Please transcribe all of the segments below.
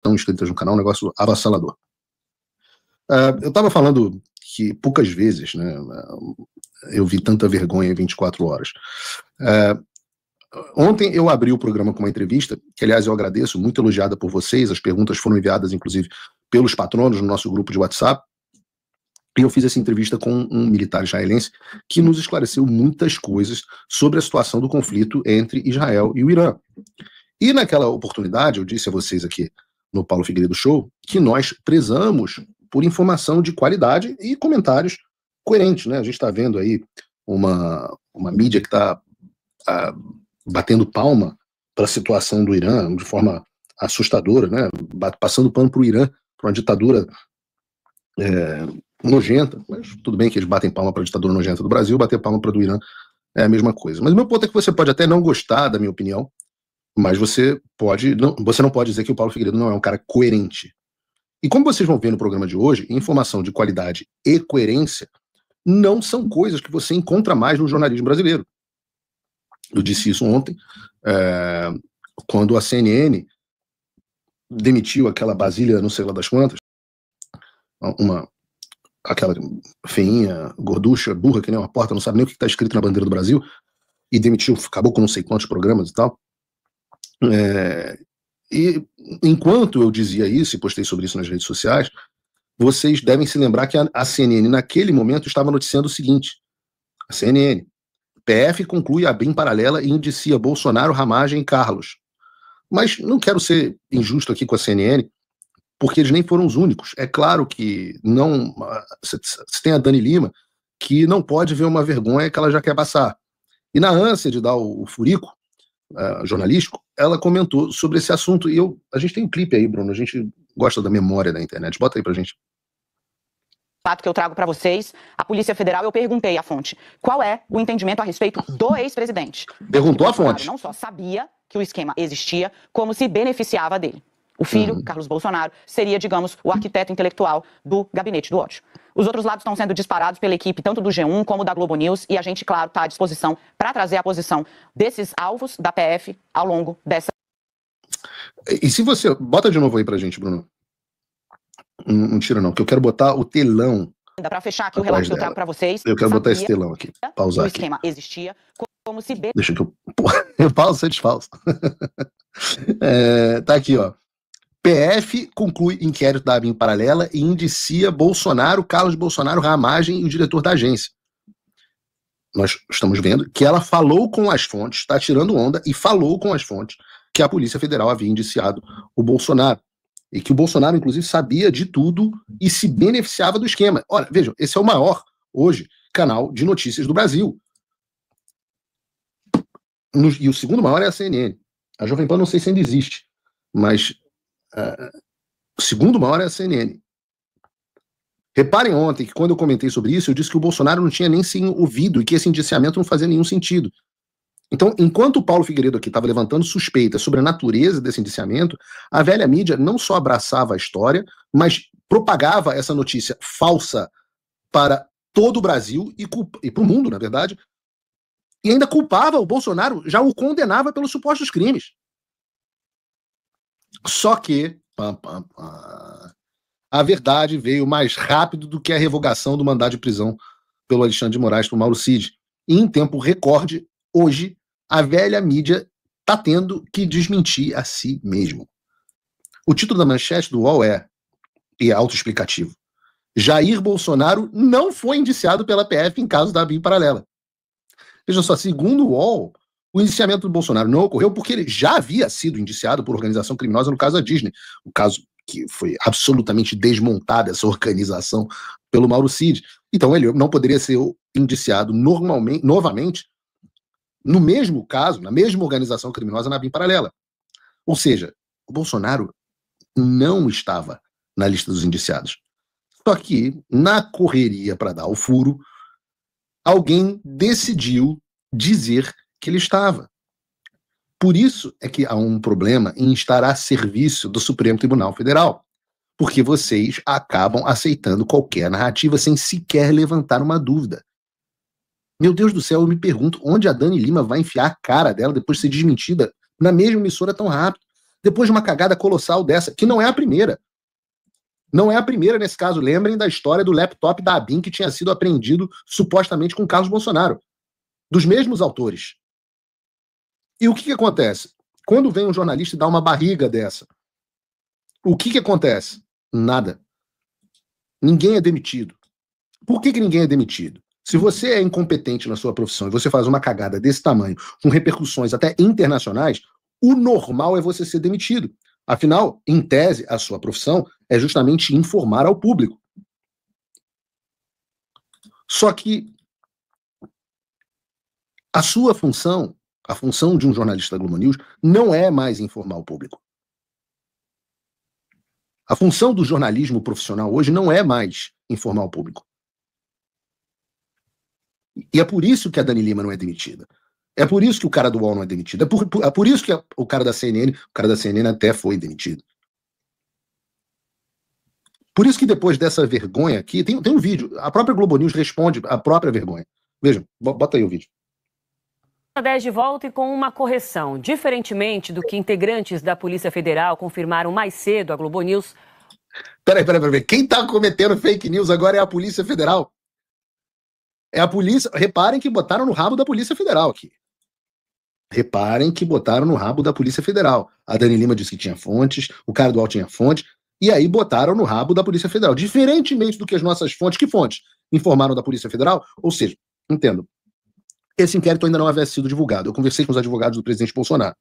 estão inscritas no canal, um negócio avassalador. Eu estava falando que poucas vezes, né, eu vi tanta vergonha em 24 horas. Ontem eu abri o programa com uma entrevista, que aliás eu agradeço, muito elogiada por vocês, as perguntas foram enviadas inclusive pelos patronos no nosso grupo de WhatsApp, e eu fiz essa entrevista com um militar israelense que nos esclareceu muitas coisas sobre a situação do conflito entre Israel e o Irã. E naquela oportunidade, eu disse a vocês aqui no Paulo Figueiredo Show, que nós prezamos por informação de qualidade e comentários coerentes, né? A gente está vendo aí uma mídia que está batendo palma para a situação do Irã de forma assustadora, né? Passando pano para o Irã, para uma ditadura nojenta, mas tudo bem que eles batem palma para a ditadura nojenta do Brasil, bater palma para a do Irã é a mesma coisa. Mas o meu ponto é que você pode até não gostar da minha opinião, mas você não pode dizer que o Paulo Figueiredo não é um cara coerente. E como vocês vão ver no programa de hoje, informação de qualidade e coerência não são coisas que você encontra mais no jornalismo brasileiro. Eu disse isso ontem, quando a CNN demitiu aquela Basília, não sei lá das quantas, aquela feinha, gorducha, burra, que nem uma porta, não sabe nem o que está escrito na bandeira do Brasil, e demitiu, acabou com não sei quantos programas e tal. E enquanto eu dizia isso, e postei sobre isso nas redes sociais, vocês devem se lembrar que a CNN naquele momento estava noticiando o seguinte: a CNN, PF conclui a BIM paralela e indicia Bolsonaro, Ramagem e Carlos. Mas não quero ser injusto aqui com a CNN, porque eles nem foram os únicos. É claro que não. Você tem a Dani Lima, que não pode ver uma vergonha que ela já quer passar. E na ânsia de dar o furico jornalístico, ela comentou sobre esse assunto. E a gente tem um clipe aí, Bruno. A gente gosta da memória da internet. Bota aí pra gente. Fato que eu trago para vocês, a Polícia Federal, eu perguntei à fonte qual é o entendimento a respeito do ex-presidente. Perguntou à fonte. Não só sabia que o esquema existia, como se beneficiava dele. O filho, Carlos Bolsonaro, seria, digamos, o arquiteto intelectual do gabinete do ódio. Os outros lados estão sendo disparados pela equipe tanto do G1 como da Globo News, e a gente, claro, está à disposição para trazer a posição desses alvos da PF ao longo dessa... E se você... Bota de novo aí pra gente, Bruno. Não tira não, que eu quero botar o telão. Para fechar aqui o relato que eu trago para vocês. Eu quero botar esse telão aqui, pausar aqui. O esquema existia, como se... Deixa que eu pauso, você desfalso. Tá aqui, ó. PF conclui inquérito da ABIN paralela e indicia Bolsonaro, Carlos Bolsonaro, Ramagem e o diretor da agência. Nós estamos vendo que ela falou com as fontes, está tirando onda, e falou com as fontes que a Polícia Federal havia indiciado o Bolsonaro. E que o Bolsonaro, inclusive, sabia de tudo e se beneficiava do esquema. Olha, vejam, esse é o maior, hoje, canal de notícias do Brasil. E o segundo maior é a CNN. A Jovem Pan não sei se ainda existe, mas o segundo maior é a CNN. Reparem ontem que quando eu comentei sobre isso, eu disse que o Bolsonaro não tinha nem se ouvido e que esse indiciamento não fazia nenhum sentido. Então, enquanto o Paulo Figueiredo aqui estava levantando suspeitas sobre a natureza desse indiciamento, a velha mídia não só abraçava a história, mas propagava essa notícia falsa para todo o Brasil e para o mundo, na verdade, e ainda culpava o Bolsonaro, já o condenava pelos supostos crimes. Só que a verdade veio mais rápido do que a revogação do mandado de prisão pelo Alexandre de Moraes para o Mauro Cid. E em tempo recorde, hoje, a velha mídia está tendo que desmentir a si mesmo. O título da manchete do UOL e é autoexplicativo: Jair Bolsonaro não foi indiciado pela PF em caso da BIM paralela. Veja só, segundo o UOL, o indiciamento do Bolsonaro não ocorreu porque ele já havia sido indiciado por organização criminosa no caso da Disney. O caso que foi absolutamente desmontada, essa organização, pelo Mauro Cid. Então ele não poderia ser indiciado novamente no mesmo caso, na mesma organização criminosa, na BIM paralela. Ou seja, o Bolsonaro não estava na lista dos indiciados. Só que, na correria para dar o furo, alguém decidiu dizer que ele estava. Por isso é que há um problema em estar a serviço do Supremo Tribunal Federal, porque vocês acabam aceitando qualquer narrativa sem sequer levantar uma dúvida. Meu Deus do céu, eu me pergunto onde a Dani Lima vai enfiar a cara dela depois de ser desmentida na mesma emissora tão rápido. depois de uma cagada colossal dessa, que não é a primeira. Não é a primeira nesse caso. Lembrem da história do laptop da ABIN que tinha sido apreendido supostamente com Carlos Bolsonaro. Dos mesmos autores. E o que acontece? Quando vem um jornalista e dá uma barriga dessa, o que acontece? Nada. Ninguém é demitido. Por que ninguém é demitido? Se você é incompetente na sua profissão e você faz uma cagada desse tamanho, com repercussões até internacionais, o normal é você ser demitido. Afinal, em tese, a sua profissão é justamente informar ao público. Só que a sua função, a função de um jornalista da Globo News, não é mais informar o público. A função do jornalismo profissional hoje não é mais informar o público. E é por isso que a Dani Lima não é demitida. É por isso que o cara do UOL não é demitido. É por isso que o cara da CNN até foi demitido. Por isso que depois dessa vergonha aqui, tem um vídeo, a própria Globo News responde a própria vergonha. Vejam, bota aí o vídeo. 10 de volta e com uma correção. Diferentemente do que integrantes da Polícia Federal confirmaram mais cedo à Globo News... Peraí. Quem tá cometendo fake news agora é a Polícia Federal. É a polícia... Reparem que botaram no rabo da Polícia Federal aqui. Reparem que botaram no rabo da Polícia Federal. A Dani Lima disse que tinha fontes, o cara do UOL tinha fontes, e aí botaram no rabo da Polícia Federal. Diferentemente do que as nossas fontes, que fontes informaram da Polícia Federal? Ou seja, entendo, esse inquérito ainda não havia sido divulgado. Eu conversei com os advogados do presidente Bolsonaro.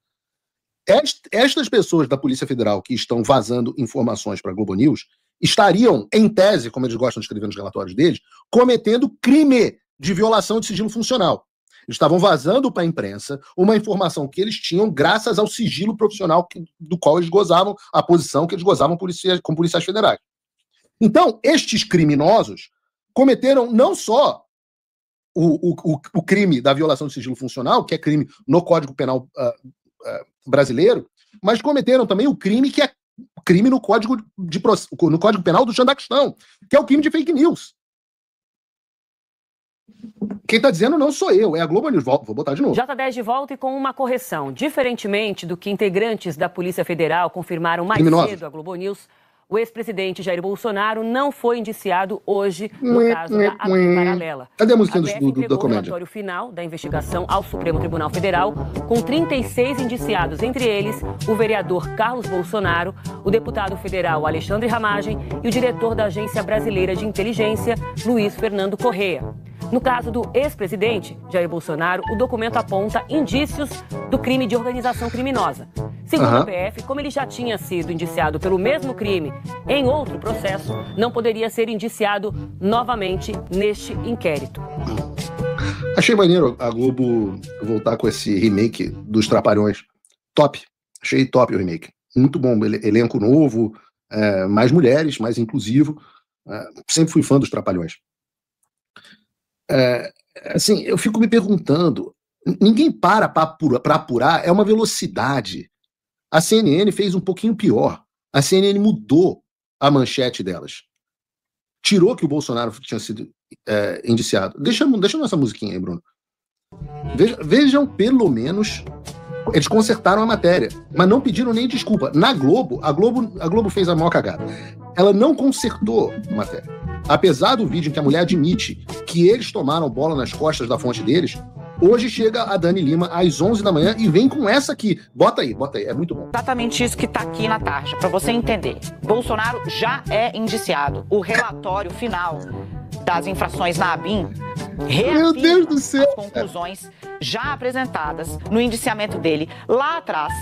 Estas pessoas da Polícia Federal que estão vazando informações para a Globo News estariam, em tese, como eles gostam de escrever nos relatórios deles, cometendo crime de violação de sigilo funcional. Eles estavam vazando para a imprensa uma informação que eles tinham graças ao sigilo profissional do qual eles gozavam, a posição que eles gozavam com policiais federais. Então, estes criminosos cometeram não só o crime da violação do sigilo funcional, que é crime no Código Penal brasileiro, mas cometeram também o crime que é crime no Código Penal do Xandaquistão, que é o crime de fake news. Quem está dizendo não sou eu, é a Globo News. Vou botar de novo. J10 de volta e com uma correção. Diferentemente do que integrantes da Polícia Federal confirmaram mais cedo à Globo News, o ex-presidente Jair Bolsonaro não foi indiciado hoje no caso da ABIN Paralela. Cadê a música da comédia? O relatório final da investigação ao Supremo Tribunal Federal, com 36 indiciados, entre eles o vereador Carlos Bolsonaro, o deputado federal Alexandre Ramagem e o diretor da Agência Brasileira de Inteligência, Luiz Fernando Correia. No caso do ex-presidente Jair Bolsonaro, o documento aponta indícios do crime de organização criminosa. Segundo a PF, como ele já tinha sido indiciado pelo mesmo crime em outro processo, não poderia ser indiciado novamente neste inquérito. Achei maneiro a Globo voltar com esse remake dos Trapalhões. Top. Achei top o remake. Muito bom. Elenco novo, mais mulheres, mais inclusivo. Sempre fui fã dos Trapalhões. Assim, eu fico me perguntando, ninguém para apurar, é uma velocidade. A CNN fez um pouquinho pior. A CNN mudou a manchete delas. Tirou que o Bolsonaro tinha sido indiciado. Deixa nossa musiquinha aí, Bruno. Vejam, pelo menos, eles consertaram a matéria, mas não pediram nem desculpa. Na Globo, a Globo fez a maior cagada. Ela não consertou a matéria. Apesar do vídeo em que a mulher admite que eles tomaram bola nas costas da fonte deles, hoje chega a Dani Lima às 11 da manhã e vem com essa aqui. Bota aí, é muito bom. Exatamente isso que tá aqui na tarja, para você entender. Bolsonaro já é indiciado. O relatório final das infrações na ABIN Meu Deus do céu, as conclusões já apresentadas no indiciamento dele lá atrás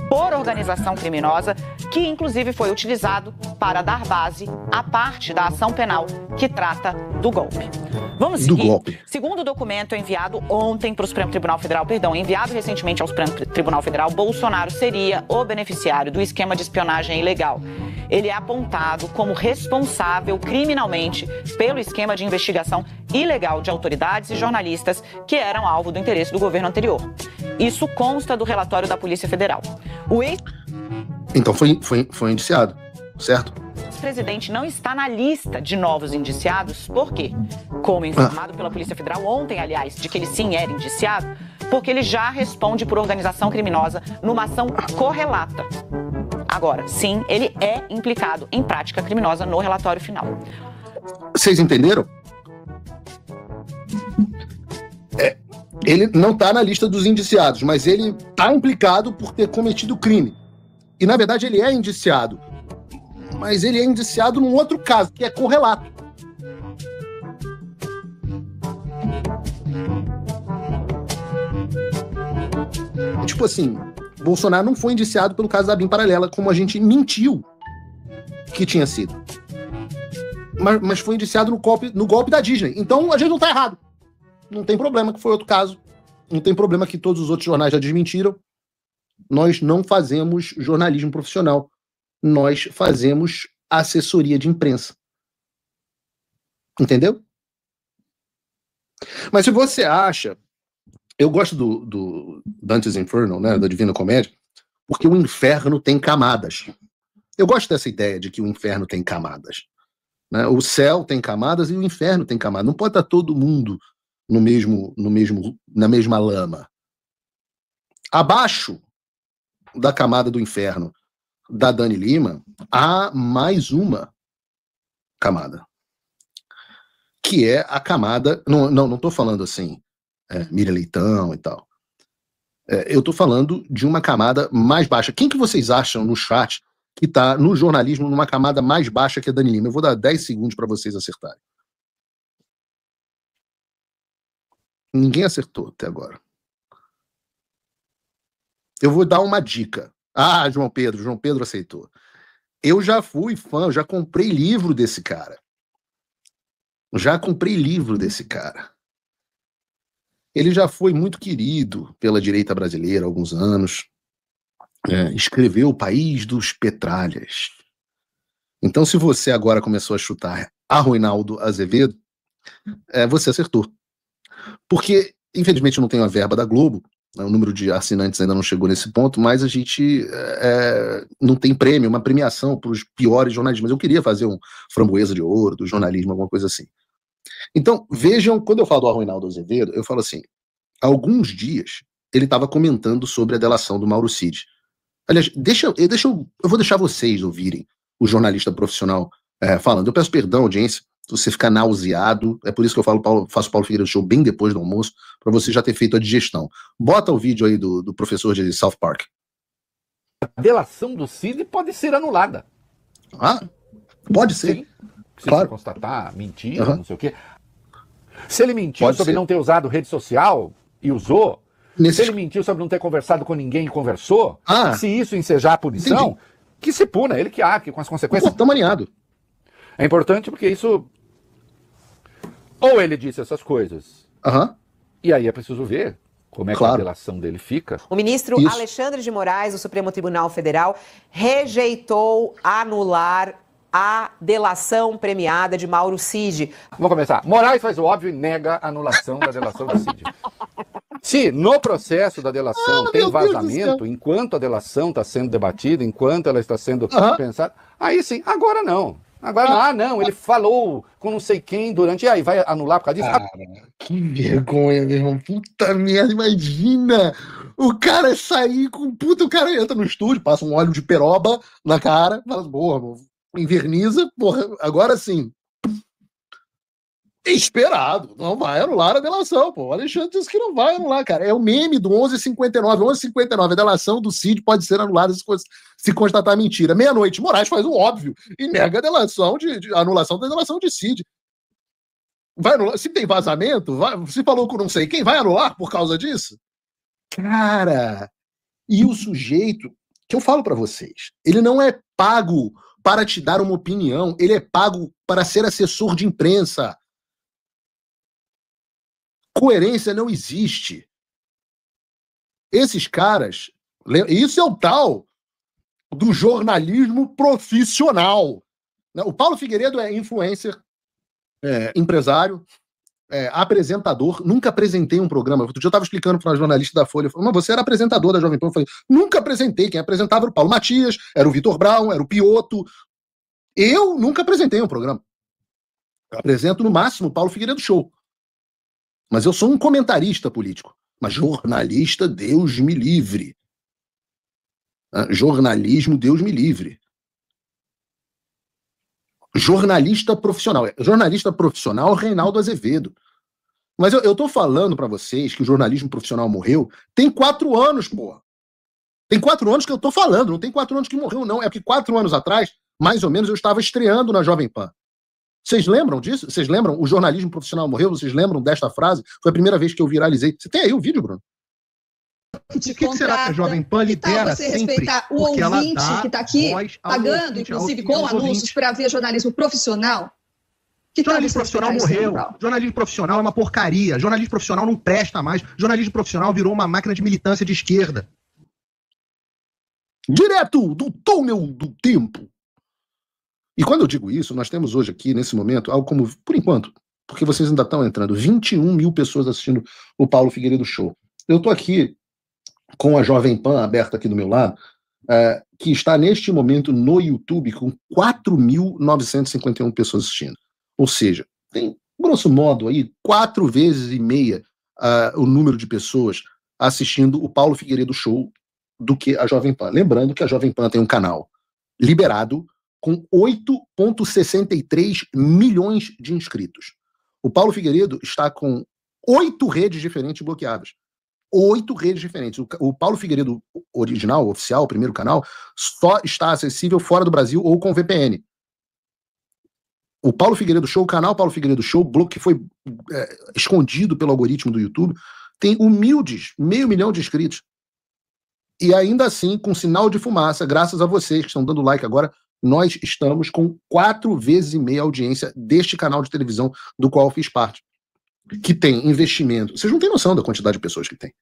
por organização criminosa, que inclusive foi utilizado para dar base à parte da ação penal que trata do golpe. Vamos seguir. Do golpe. Segundo o documento enviado ontem para o Supremo Tribunal Federal, enviado recentemente ao Supremo Tribunal Federal, Bolsonaro seria o beneficiário do esquema de espionagem ilegal. Ele é apontado como responsável criminalmente pelo esquema de investigação ilegal de autoridades e jornalistas que eram alvo do interesse do governo anterior. Isso consta do relatório da Polícia Federal. Então foi indiciado, certo? O presidente não está na lista de novos indiciados, por quê? Como informado pela Polícia Federal ontem, aliás, de que ele sim era indiciado, porque ele já responde por organização criminosa numa ação correlata. Agora, sim, ele é implicado em prática criminosa no relatório final. Vocês entenderam? Ele não está na lista dos indiciados, mas ele está implicado por ter cometido crime. E, na verdade, ele é indiciado. Mas ele é indiciado num outro caso, que é correlato. Tipo assim, Bolsonaro não foi indiciado pelo caso da BIM Paralela, como a gente mentiu que tinha sido. Mas foi indiciado no golpe da Disney. Então, a gente não está errado. Não tem problema que foi outro caso. Não tem problema que todos os outros jornais já desmentiram. Nós não fazemos jornalismo profissional. Nós fazemos assessoria de imprensa. Entendeu? Mas se você acha... Eu gosto do Dante's Inferno, né, da Divina Comédia, porque o inferno tem camadas. Eu gosto dessa ideia de que o inferno tem camadas. Né? O céu tem camadas e o inferno tem camadas. Não pode estar todo mundo na mesma lama. Abaixo da camada do inferno da Dani Lima, há mais uma camada. Que é a camada... Não estou falando assim, Miriam Leitão e tal. Eu estou falando de uma camada mais baixa. Quem que vocês acham no chat que está no jornalismo numa camada mais baixa que a Dani Lima? Eu vou dar 10 segundos para vocês acertarem. Ninguém acertou até agora. Eu vou dar uma dica. Ah, João Pedro aceitou. Eu já fui fã, eu já comprei livro desse cara. Ele já foi muito querido pela direita brasileira há alguns anos. Escreveu O País dos Petralhas. Então, se você agora começou a chutar a Reinaldo Azevedo, você acertou. Porque, infelizmente, eu não tenho a verba da Globo, o número de assinantes ainda não chegou nesse ponto, mas a gente não tem prêmio, uma premiação para os piores jornalistas. Mas eu queria fazer um Framboesa de Ouro do jornalismo, alguma coisa assim. Então, vejam, quando eu falo do Reinaldo Azevedo, eu falo assim, há alguns dias ele estava comentando sobre a delação do Mauro Cid. Aliás, eu vou deixar vocês ouvirem o jornalista profissional falando. Eu peço perdão, audiência, se você ficar nauseado, é por isso que eu faço Paulo Figueiredo Show bem depois do almoço, para você já ter feito a digestão. Bota o vídeo aí do professor de South Park. A delação do Cid pode ser anulada. Ah, pode ser. Sim. Se Claro. você constatar mentira, não sei o quê. Se ele mentiu sobre não ter usado rede social e usou, se ele mentiu sobre não ter conversado com ninguém e conversou, se isso ensejar a punição, que se puna, ele que arque com as consequências. Estamos alinhados. É importante porque isso... Ou ele disse essas coisas, e aí é preciso ver como é que a delação dele fica. O ministro Alexandre de Moraes, do Supremo Tribunal Federal, rejeitou anular a delação premiada de Mauro Cid. Vamos começar. Moraes faz o óbvio e nega a anulação da delação do Cid. Se no processo da delação tem vazamento, enquanto a delação está sendo debatida, enquanto ela está sendo pensada, aí sim, agora não. Agora não, ele falou com não sei quem durante... E aí, vai anular por causa disso? Cara, que vergonha, meu irmão. Puta merda, imagina. O cara sair com... o cara entra no estúdio, passa um óleo de peroba na cara, fala, porra, inverniza, porra, agora sim. Esperado, não vai anular a delação, pô. O Alexandre disse que não vai anular, cara. É o meme do 11h59. 11h59, a delação do Cid pode ser anulada se constatar mentira. Meia-noite, Moraes faz o óbvio e nega a delação a anulação da delação de Cid. Vai anular? Se tem vazamento, se falou com não sei quem, vai anular por causa disso? Cara, e o sujeito, que eu falo pra vocês, ele não é pago para te dar uma opinião, ele é pago para ser assessor de imprensa. Coerência não existe. Esses caras, isso é o tal do jornalismo profissional. O Paulo Figueiredo é influencer, empresário, apresentador. Nunca apresentei um programa. Outro dia eu estava explicando para uma jornalista da Folha, mas você era apresentador da Jovem Pan. Eu falei, nunca apresentei. Quem apresentava era o Paulo Matias, era o Vitor Brown, era o Pioto. Eu nunca apresentei um programa. Eu apresento no máximo o Paulo Figueiredo Show. Mas eu sou um comentarista político. Mas jornalista, Deus me livre. Jornalismo, Deus me livre. Jornalista profissional, Reinaldo Azevedo. Mas eu tô falando para vocês que o jornalismo profissional morreu tem 4 anos, porra. Tem 4 anos que eu tô falando, não tem 4 anos que morreu, não. É que 4 anos atrás, mais ou menos, eu estava estreando na Jovem Pan. Vocês lembram disso? Vocês lembram? O jornalismo profissional morreu? Vocês lembram desta frase? Foi a primeira vez que eu viralizei. Você tem aí o vídeo, Bruno? Por que será que a Jovem Pan lidera você sempre? Respeitar o ouvinte que está aqui, pagando, inclusive, com anúncios para ver jornalismo profissional? Jornalismo profissional morreu. Jornalismo profissional é uma porcaria. Jornalismo profissional não presta mais. Jornalismo profissional virou uma máquina de militância de esquerda. Direto do túnel do tempo. E quando eu digo isso, nós temos hoje aqui, nesse momento, algo como, por enquanto, porque vocês ainda estão entrando, 21 mil pessoas assistindo o Paulo Figueiredo Show. Eu estou aqui com a Jovem Pan aberta aqui do meu lado, que está neste momento no YouTube com 4.951 pessoas assistindo. Ou seja, tem, grosso modo, aí 4 vezes e meia o número de pessoas assistindo o Paulo Figueiredo Show do que a Jovem Pan. Lembrando que a Jovem Pan tem um canal liberado com 8,63 milhões de inscritos. O Paulo Figueiredo está com 8 redes diferentes bloqueadas. 8 redes diferentes. O Paulo Figueiredo original, oficial, o primeiro canal, só está acessível fora do Brasil ou com VPN. O Paulo Figueiredo Show, o canal Paulo Figueiredo Show, que foi escondido pelo algoritmo do YouTube, tem humildes 500 mil de inscritos. E ainda assim, com sinal de fumaça, graças a vocês que estão dando like agora, nós estamos com 4 vezes e meia a audiência deste canal de televisão do qual eu fiz parte. Que tem investimento. Vocês não têm noção da quantidade de pessoas que tem.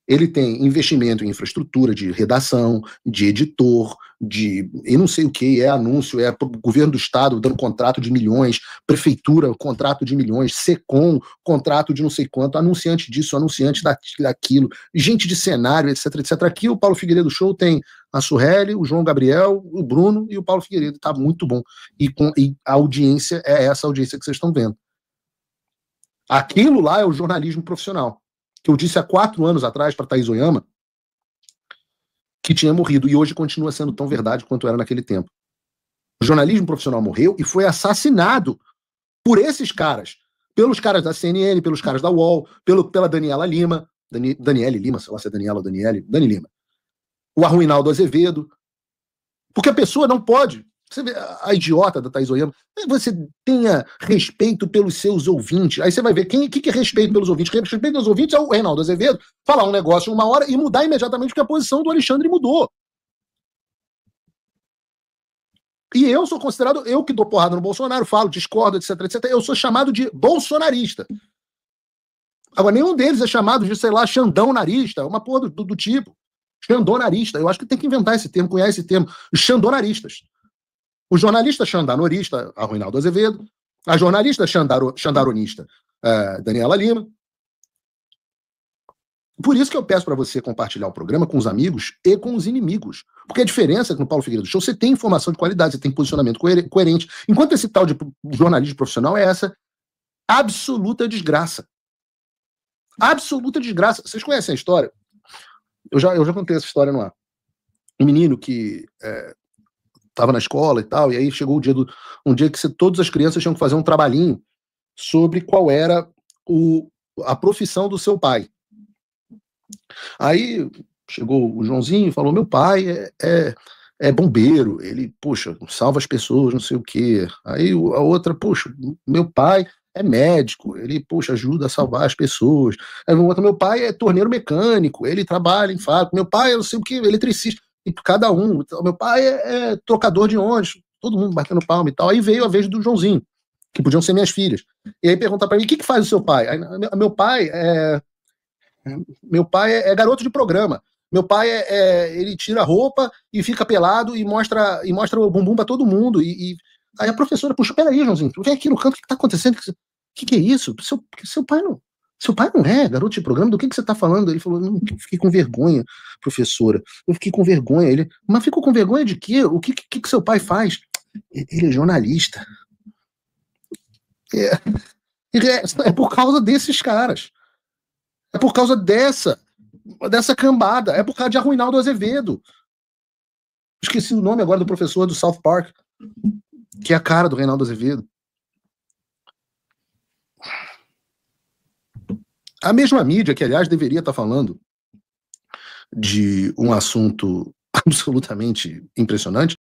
Ele tem investimento em infraestrutura de redação, de editor, de eu não sei o que, anúncio, governo do estado dando contrato de milhões, prefeitura, contrato de milhões, SECOM, contrato de não sei quanto, anunciante disso, anunciante daquilo, gente de cenário, etc, etc. Aqui o Paulo Figueiredo Show tem a Sueli, o João Gabriel, o Bruno e o Paulo Figueiredo. Tá muito bom. E a audiência é essa audiência que vocês estão vendo. Aquilo lá é o jornalismo profissional. Que eu disse há 4 anos atrás para Thaís Oyama que tinha morrido, e hoje continua sendo tão verdade quanto era naquele tempo. O jornalismo profissional morreu e foi assassinado por esses caras, pelos caras da CNN, pelos caras da UOL, pela Daniela Lima, Daniele Lima, sei lá se é Daniela ou Daniele, Dani Lima, o Arruinaldo Azevedo, porque a pessoa não pode. Você vê a idiota da Thaís Oyama, você tenha respeito pelos seus ouvintes. Aí você vai ver o que é respeito pelos ouvintes. Respeito pelos ouvintes é o Reinaldo Azevedo falar um negócio em 1 hora e mudar imediatamente porque a posição do Alexandre mudou. E eu sou considerado, eu que dou porrada no Bolsonaro, falo, discordo, etc, etc, eu sou chamado de bolsonarista. Agora, nenhum deles é chamado de, sei lá, xandão-narista, uma porra do tipo. Xandonarista. Eu acho que tem que inventar esse termo, cunhar esse termo. Xandonaristas. O jornalista xandanorista, Arruinaldo Azevedo, a jornalista xandaronista, Daniela Lima. Por isso que eu peço para você compartilhar o programa com os amigos e com os inimigos. Porque a diferença é que no Paulo Figueiredo Show você tem informação de qualidade, você tem posicionamento coerente. Enquanto esse tal de jornalismo profissional é essa absoluta desgraça. Absoluta desgraça. Vocês conhecem a história? Eu já contei essa história no ar. Um menino que estava na escola e tal, e aí chegou um dia que todas as crianças tinham que fazer um trabalhinho sobre qual era a profissão do seu pai. Aí chegou o Joãozinho e falou, meu pai é bombeiro, ele, poxa, salva as pessoas, não sei o quê. Aí a outra, poxa, meu pai é médico, ele, poxa, ajuda a salvar as pessoas. Aí o outro, meu pai é torneiro mecânico, ele trabalha em fábrica, meu pai é não sei o quê, eletricista. E cada um, meu pai é trocador de ônibus, todo mundo batendo palma e tal. Aí veio a vez do Joãozinho, que podiam ser minhas filhas. E aí pergunta para mim, o que faz o seu pai? Aí, meu pai é garoto de programa. Meu pai ele tira a roupa e fica pelado e mostra o bumbum para todo mundo. Aí a professora, puxa, peraí, Joãozinho, vem aqui no canto, o que está acontecendo? O que é isso? Seu pai não é garoto de programa? Do que você está falando? Ele falou, não, eu fiquei com vergonha, professora. Eu fiquei com vergonha. Ele, mas ficou com vergonha de quê? O que seu pai faz? Ele é jornalista. É por causa desses caras. É por causa dessa cambada. É por causa de Arruinaldo Azevedo. Esqueci o nome agora do professor do South Park, que é a cara do Reinaldo Azevedo. A mesma mídia, que aliás deveria estar falando de um assunto absolutamente impressionante,